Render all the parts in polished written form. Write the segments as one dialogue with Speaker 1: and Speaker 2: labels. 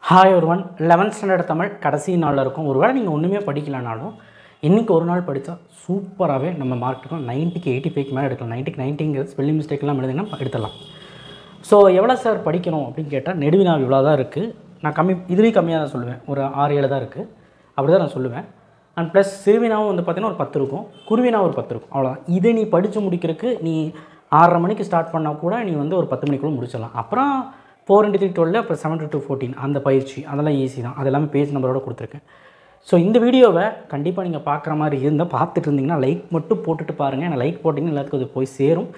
Speaker 1: Hi ஒருவன் 11th standard Tamil கடைசி நாளில் இருக்கும். ஒருவேளை நீங்கள் ஒன்றுமே படிக்கலனாலும் இன்றைக்கி ஒரு நாள் படித்தா சூப்பராகவே நம்ம மார்க் எடுக்கலாம். 90க்கு 85க்கு மேலே எடுக்கலாம். 90க்கு 90ங்கிறது ஸ்பெல்லிங் மிஸ்டேக்லாம் எழுதுங்கன்னா எடுத்துடலாம். ஸோ எவ்வளோ சார் படிக்கணும் அப்படின்னு கேட்டால் நெடுவினா இவ்வளோ தான் இருக்குது. நான் இதுலேயும் கம்மியாக தான் சொல்லுவேன். ஒரு 6-7 தான் இருக்குது. அப்படி தான் நான் சொல்லுவேன். அண்ட் ப்ளஸ் சிறுவினாவும் வந்து பார்த்திங்கன்னா ஒரு 10 இருக்கும், குருவினா ஒரு 10 இருக்கும். அவ்வளோதான். இதை நீ படித்து முடிக்கிறதுக்கு நீ 6:30 மணிக்கு ஸ்டார்ட் பண்ணால் கூட நீ வந்து ஒரு 10 மணிக்குள்ளே முடிச்சிடலாம். அப்புறம் 4 × 3 12, அப்புறம் 7 to 14 அந்த பயிற்சி அதெல்லாம் ஈஸி தான். அது எல்லாமே பேஜ் நம்பரோட கொடுத்துருக்கேன். ஸோ இந்த வீடியோவை கண்டிப்பாக நீங்கள் பார்க்குற மாதிரி இருந்தால் பார்த்துட்டு இருந்தீங்கன்னா லைக் மட்டும் போட்டுட்டு பாருங்கள். ஏன்னா லைக் போட்டிங்கன்னா எல்லாத்துக்கும் அது போய் சேரும்.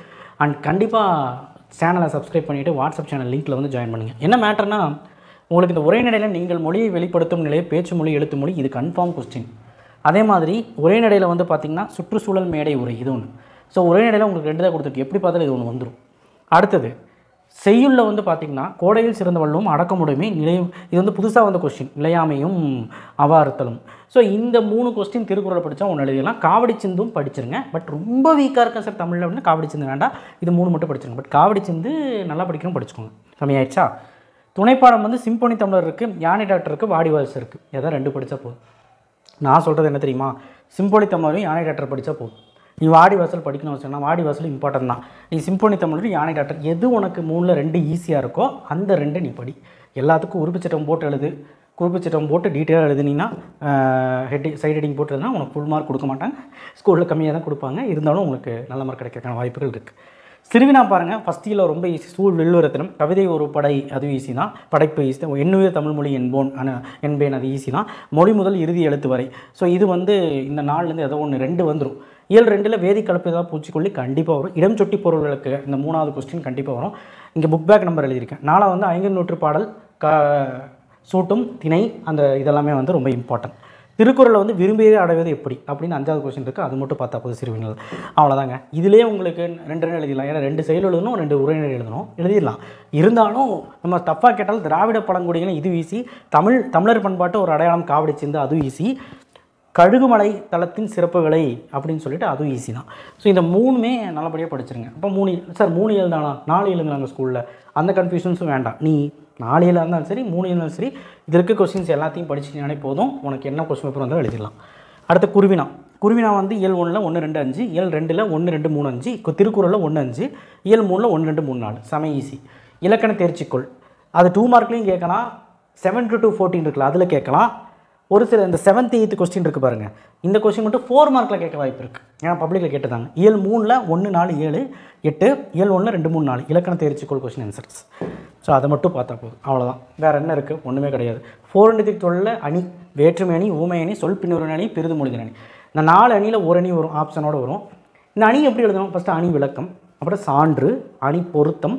Speaker 1: அண்ட் கண்டிப்பாக சேனலை சப்ஸ்கிரைப் பண்ணிவிட்டு வாட்ஸ்அப் சேனல் லிங்க்கில் வந்து ஜாயின் பண்ணுங்கள். என்ன மேட்டர்னா, உங்களுக்கு இந்த உரைநடையில் நீங்கள் மொழியை வெளிப்படுத்தும் நிலையை பேச்சு மொழி எழுத்து மொழி இது கன்ஃபார்ம் கொஸ்டின். அதே மாதிரி உரைநடையில் வந்து பார்த்திங்கன்னா சுற்றுச்சூழல் மேடை உரை இது ஒன்று. ஸோ உரைநடையில் உங்களுக்கு 2 தான் கொடுத்துருக்கு. எப்படி பார்த்தாலும் இது ஒன்று வந்துடும். அடுத்தது செய்யுள்ள வந்து பார்த்திங்கன்னா கோடையில் சிறந்த வள்ளுவம் அடக்கமுடைமை நிலையும். இது வந்து புதுசாக வந்த கொஸ்டின், நிலையாமையும் அவாறுத்தலும். ஸோ இந்த 3 கொஸ்டின் திருக்குறளை படித்தா ஒன்று எழுதிடலாம். காவடி சிந்தும் படிச்சிருங்க. பட் ரொம்ப வீக்காக இருக்கேன் சார் தமிழில் அப்படின்னா காவடி சிந்து வேண்டாம், இது 3 மட்டும் படிச்சிருங்க. பட் காவடி சிந்து நல்லா படிக்கணும், படிச்சுக்கோங்க. கம்மியாயிடுச்சா? துணைப்பாடம் வந்து சிம்பொனி தமிழர் இருக்குது, யானை டாக்டர் இருக்குது, வாடி வாரிசு இருக்குது. எதாவது 2 படித்தா போதும். நான் சொல்கிறது என்ன தெரியுமா, சிம்பொனி தமிழரும் யானை டாக்டர் படித்தா போதும். நீ வாடி வாசல் படிக்கணும் வச்சுன்னா வாடி வாசல் இம்பார்ட்டன் தான். நீ சிம்பொனி தமிழ் யானை டாக்டர் எது உனக்கு 3ல் 2 ஈஸியாக இருக்கோ அந்த 2 நீ படி. எல்லாத்துக்கும் உறுப்புச்சட்டம் போட்டு எழுது. குறிப்புச்சட்டம் போட்டு டீட்டெயிலாக எழுதுனீங்கன்னா சைட் ஹெட்டிங் போட்டு எழுதுனா உனக்கு ஃபுல் மார்க் கொடுக்க மாட்டாங்க. ஸ்கூலில் கம்மியாக தான் கொடுப்பாங்க. இருந்தாலும் உங்களுக்கு நல்ல மார்க் கிடைக்கிறதுக்கான வாய்ப்புகள் இருக்குது. சிறுவினா பாருங்கள், ஃபஸ்ட் இயரில் ரொம்ப ஈஸி. சூழ் வெள்ளுரத்தினம், கவிதை ஒரு படை அது ஈஸி தான். படைப்பு ஈஸி தான். எண்ணுயிர் தமிழ் மொழி என்பேன் அது ஈஸி தான். மொழி முதல் இறுதி எழுத்து வரை. ஸோ இது வந்து இந்த நாள்லேருந்து ஏதோ ஒன்று 2 வந்துடும். இயல் 2ல் வேதி கலப்பு ஏதாவது பூச்சிக்கொல்லி கண்டிப்பாக வரும். இடம் சொட்டி பொருள்களுக்கு இந்த 3வது கொஸ்டின் கண்டிப்பாக வரும். இங்கே புக் பேக் நம்பர் எழுதியிருக்கேன். 4 வந்து 500 பாடல் சூட்டும் திணை அந்த இதெல்லாமே வந்து ரொம்ப இம்பார்ட்டன்ட். திருக்குறளில் வந்து விரும்பியதை அடைவது எப்படி அப்படின்னு 5வது கொஸ்டின் இருக்குது. அது மட்டும் பார்த்தா போது சிறுவினால். அவ்வளோதாங்க. இதிலே உங்களுக்கு 2 எழுதிடலாம். ஏன்னா 2 செயல் எழுதணும், 2 உரைநடை எழுதணும், எழுதிடலாம். இருந்தாலும் நம்ம தப்பாக கேட்டாலும் திராவிட பழங்குடிகள் இது ஈஸி. தமிழர் பண்பாட்டு ஒரு அடையாளம் காவடி சிந்து அதுவும் ஈஸி. கழுகுமலை தளத்தின் சிறப்புகளை அப்படின்னு சொல்லிட்டு அதுவும் ஈஸி தான். ஸோ இந்த 3மே நல்லபடியாக படிச்சிருங்க. அப்போ 3 எழுதானா 4 எழுதுனாங்க ஸ்கூலில், அந்த கன்ஃபியூஷன்ஸும் வேண்டாம். நீ 4 இருந்தாலும் சரி 3 இருந்தாலும் சரி இது இருக்க கொஸ்டின்ஸ் எல்லாத்தையும் படிச்சுக்கினாலே போதும். உனக்கு என்ன கொஸ்டின் பேப்பர் வந்தாலும் எழுதிடலாம். அடுத்து குருவினா வந்து இயல் 1ல் 1, 2, 5, இயல் 2ல் 1, 2, 3, 5, திருக்குறளில் 1, 5, இயல் 3ல் 1, 2, 3, 4 செம ஈஸி. இலக்கண தேர்ச்சிக்கொள் அது 2 மார்க்லையும் கேட்கலாம். 7 to 14 இருக்குல்ல அதில் கேட்கலாம். ஒரு சில இந்த 7th 8th கொஸ்டின் இருக்குது பாருங்கள், இந்த கொஸ்டின் மட்டும் 4 மார்க்கில் கேட்க வாய்ப்பு இருக்குது. ஏன்னா பப்ளிக்கில் கேட்டுதாங்க. இயல் 3ல் 1, 4, 7, 8, இயல் 1ல் 2, 3, 4 இலக்கண தேர்ச்சிக்கோள் கொஸ்டின் ஆன்சர்ஸ். ஸோ அதை மட்டும் பார்த்தா போதும். அவ்வளோதான். வேறு என்ன இருக்குது? ஒன்றுமே கிடையாது. 4 × 12 அணி, வேற்றுமை அணி, ஊமை அணி, சொல் பின்னுரை அணி, பெரிது மொழிதல் அணி. இந்த 4 அணியில் ஒரு அணி வரும், ஆப்ஷனோடு வரும். இந்த அணி எப்படி எழுதணும்? ஃபஸ்ட்டு அணி விளக்கம், அப்புறம் சான்று, அணி பொருத்தம்.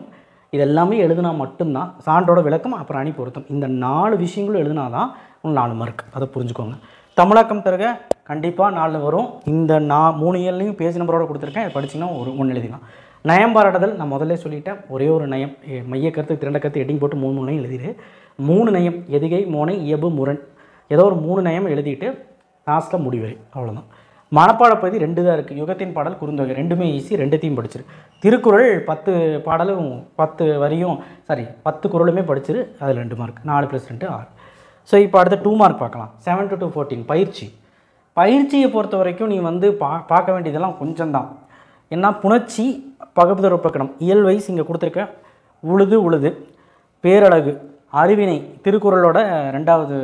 Speaker 1: இது எல்லாமே எழுதுனா மட்டும்தான் சான்றோட விளக்கம், அப்புறம் அணி பொருத்தம். இந்த 4 விஷயங்களும் எழுதுனா தான் 4 மார்க். அதை புரிஞ்சுக்கோங்க. தமிழாக்கம் தருக கண்டிப்பாக 4 வரும். இந்த 3 இயர்லையும் பேஜ் நம்பரோடு கொடுத்துருக்கேன். அதை படிச்சிங்கன்னா 1 எழுதிக்கலாம். நயம் பாராட்டுதல் நான் முதல்ல சொல்லிட்டேன். ஒரே ஒரு நயம், மைய கருத்து திரண்ட கருத்து எட்டிங் போட்டு 3 நயம் எழுதிடு. 3 நயம் எதுகை மோனை இயல்பு முரண் ஏதோ ஒரு 3 நயம் எழுதிட்டு லாஸ்ட்டில் முடிவரை. அவ்வளோதான். மனப்பாட பகுதி 2 தான் இருக்குது. யுகத்தின் பாடல் குறுந்தொகை 2மே ஈஸி. 2த்தையும் படிச்சிரு. திருக்குறள் 10 பாடலும் 10 வரியும் 10 குறளுமே படிச்சிரு. அதில் 2 மார்க். 4 + 2 6. ஸோ இப்போ அடுத்த 2 மார்க் பார்க்கலாம். 7 to 14 பயிற்சியை பொறுத்த வரைக்கும் நீ வந்து பார்க்க வேண்டியதெல்லாம் கொஞ்சம் தான். ஏன்னா புணர்ச்சி பகுப்புதர் உப்பக்கணம் இயல் வைஸ் இங்கே கொடுத்துருக்கேன். உழுது பேரழகு அறிவினை திருக்குறளோட 2வது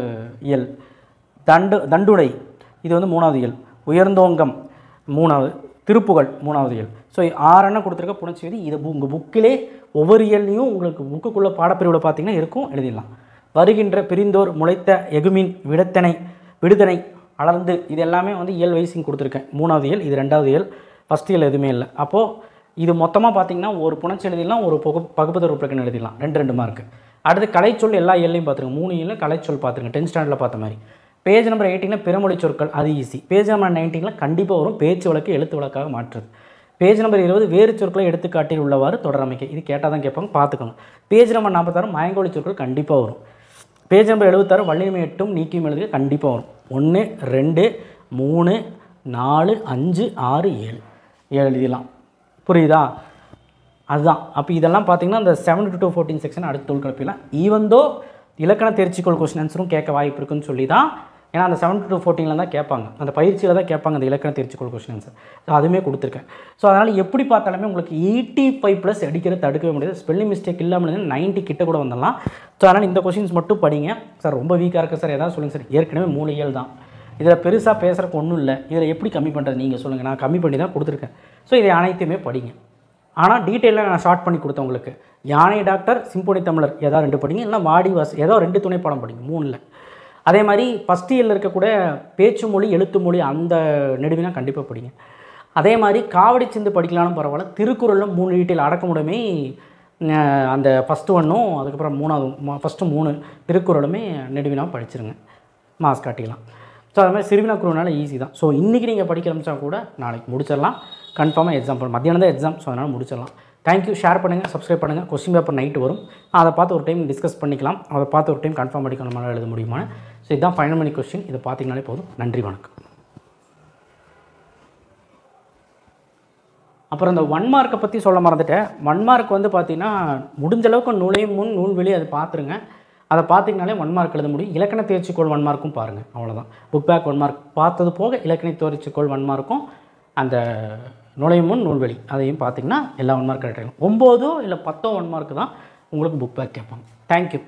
Speaker 1: இயல். தண்டுடை இது வந்து 3வது இயல். உயர்ந்தோங்கம் 3வது. திருப்புகழ் 3வது இயல். ஸோ 6 கொடுத்துருக்க புணர்ச்சி விதி. இது உங்கள் புக்கிலே ஒவ்வொரு இயல்லையும் உங்களுக்கு புக்குக்குள்ளே பாடப்பிரிவில் பார்த்தீங்கன்னா இருக்கும், எழுதிடலாம். வருகின்ற பிரிந்தோர் முளைத்த எகுமின் விடுதனை அலர்ந்து இது எல்லாமே வந்து இயல் வைஸிங் கொடுத்துருக்கேன். 3வது இயல், இது 2வது இயல். ஃபஸ்ட் இயல் எதுவுமே இல்லை. அப்போது இது மொத்தமாக பார்த்தீங்கன்னா ஒரு புணர்ச்சி எழுதிடலாம், ஒரு பகுப்புதர் உறுப்பினர் எழுதிடலாம். 2 மார்க்கு. அடுத்து கலைச்சொல் எல்லா இயல்லையும் பார்த்துருங்க. 3 இயலில் கலைச்சொல் பார்த்துருங்க. 10th ஸ்டாண்டர்டில் பார்த்த மாதிரி. பேஜ் நம்பர் 18 பிறமொழி சொற்கள் அது ஈஸி. பேஜ் நம்பர் 19 கண்டிப்பாக வரும், பேச்சு வழக்கு எழுத்து வழக்காக மாற்றுறது. பேஜ் நம்பர் 20 வேறு சொற்களை எடுத்துக்காட்டில் உள்ளவாறு தொடரமைக்க இது கேட்டால் தான் கேட்பாங்க, பார்த்துக்கோங்க. பேஜ் நம்பர் 46 மயங்கொழி சொற்கள் கண்டிப்பாக வரும். பேஜ் நம்பர் 76 வள்ளியமை 8 நீக்கியும் எழுதுக கண்டிப்பாக வரும். 1, 2, 3, 4, 5, 6, 7 எழுதிடலாம். புரியுதா? அதுதான். அப்போ இதெல்லாம் பார்த்தீங்கன்னா இந்த 7 to 14 செக்ஷன் அடுத்த தொல்கலப்பிலாம் ஈவந்தோ இலக்கண தேர்ச்சிக்கோள் கொஸ்டின் ஆன்சரும் கேட்க வாய்ப்பு இருக்குன்னு சொல்லி தான், ஏன்னா அந்த 7 to 14 தான் கேட்பாங்க, அந்த பயிற்சியில் தான் கேட்பாங்க அந்த இலக்கண தேர்ச்சிக்கோள் கொஸ்டின் ஆன்சர். ஸோ அதுவுமே கொடுத்துருக்கேன். ஸோ அதனால் எப்படி பார்த்தாலுமே உங்களுக்கு 85+ அடிக்கிறது தடுக்கவே முடியாது. ஸ்பெல்லிங் மிஸ்டேக் இல்லாமல் 90 கிட்ட கூட வந்துடலாம். ஸோ அதனால் இந்த கொஸ்டின்ஸ் மட்டும் படிங்க. சார் ரொம்ப வீக்காக இருக்குது சார், எதாவது சொல்லுங்கள் சார். ஏற்கனவே மூலியல் தான், இதில் பெருசாக பேசுகிறக்கு ஒன்றும் இல்லை, இதில் எப்படி கம்மி பண்ணுறது நீங்கள் சொல்லுங்கள். நான் கம்மி பண்ணி தான் கொடுத்துருக்கேன். ஸோ இதை அனைத்துமே படிங்க. ஆனால் டீட்டெயிலாக நான் ஷார்ட் பண்ணி கொடுத்தேன் உங்களுக்கு. யானை டாக்டர், சிம்பொனி தமிழர் ஏதாவது 2 படிங்க, இல்லை வாடிவாஸ் ஏதோ 2 துணை பாடம் படிங்க, 3 அதே மாதிரி ஃபஸ்ட் இயரில் இருக்கக்கூடிய பேச்சு மொழி எழுத்து மொழி அந்த நெடுவினா கண்டிப்பாக படிங்க. அதே மாதிரி காவடி சிந்து படிக்கலான்னு பரவாயில்ல, திருக்குறளில் 3 டீட்டெயில் அடக்கமுடைமை அந்த ஃபஸ்ட்டு 1ம் அதுக்கப்புறம் 3வது ஃபஸ்ட்டு 3 திருக்குறளுமே நெடுவினா படிச்சிருங்க, மாஸ் காட்டிக்கலாம். ஸோ அது மாதிரி சிறுவினா குருவினால ஈஸி தான். ஸோ இன்றைக்கி நீங்கள் படிக்க ஆரம்பித்தா கூட நாளைக்கு முடிச்சிடலாம். கன்ஃபார்மாக எக்ஸாம் மத்தியானம் தான் எக்ஸாம். ஸோ அதனால் முடிச்சிடலாம். தேங்க்யூ. ஷேர் பண்ணுங்கள், சப்ஸ்கிரைப் பண்ணுங்கள். கொஸ்டின் பேப்பர் நைட்டு வரும், அதை பார்த்து ஒரு டைம் டிஸ்கஸ் பண்ணிக்கலாம். அதை பார்த்து ஒரு டைம் கன்ஃபார்ம் படிக்கணுமானால் எழுத முடியுமா. ஸோ இதுதான் ஃபைனல் மணி கொஸ்டின். இதை பார்த்தீங்கனாலே போதும். நன்றி, வணக்கம். அப்புறம் இந்த 1 மார்க்கை பற்றி சொல்ல மறந்துட்டேன். 1 மார்க் வந்து பார்த்தீங்கன்னா முடிஞ்சளவுக்கு நுழையும் முன் நூல்வெளி அதை பார்த்துருங்க. அதை பார்த்தீங்கனாலே 1 மார்க் எழுத முடியும். இலக்கண தேர்ச்சிக்கோள் 1 மார்க்கும் பாருங்கள், அவ்வளோதான். புக் பேக் 1 மார்க் பார்த்தது போக இலக்கண தேர்ச்சிக்கோள் 1 மார்க்கும் அந்த நுழையும் முன் நூல்வெளி அதையும் பார்த்தீங்கன்னா எல்லா 1 மார்க் கிடைக்கும். 9 இல்லை 10 1 மார்க்கு தான் உங்களுக்கு புக் பேக் கேட்பாங்க. தேங்க்யூ.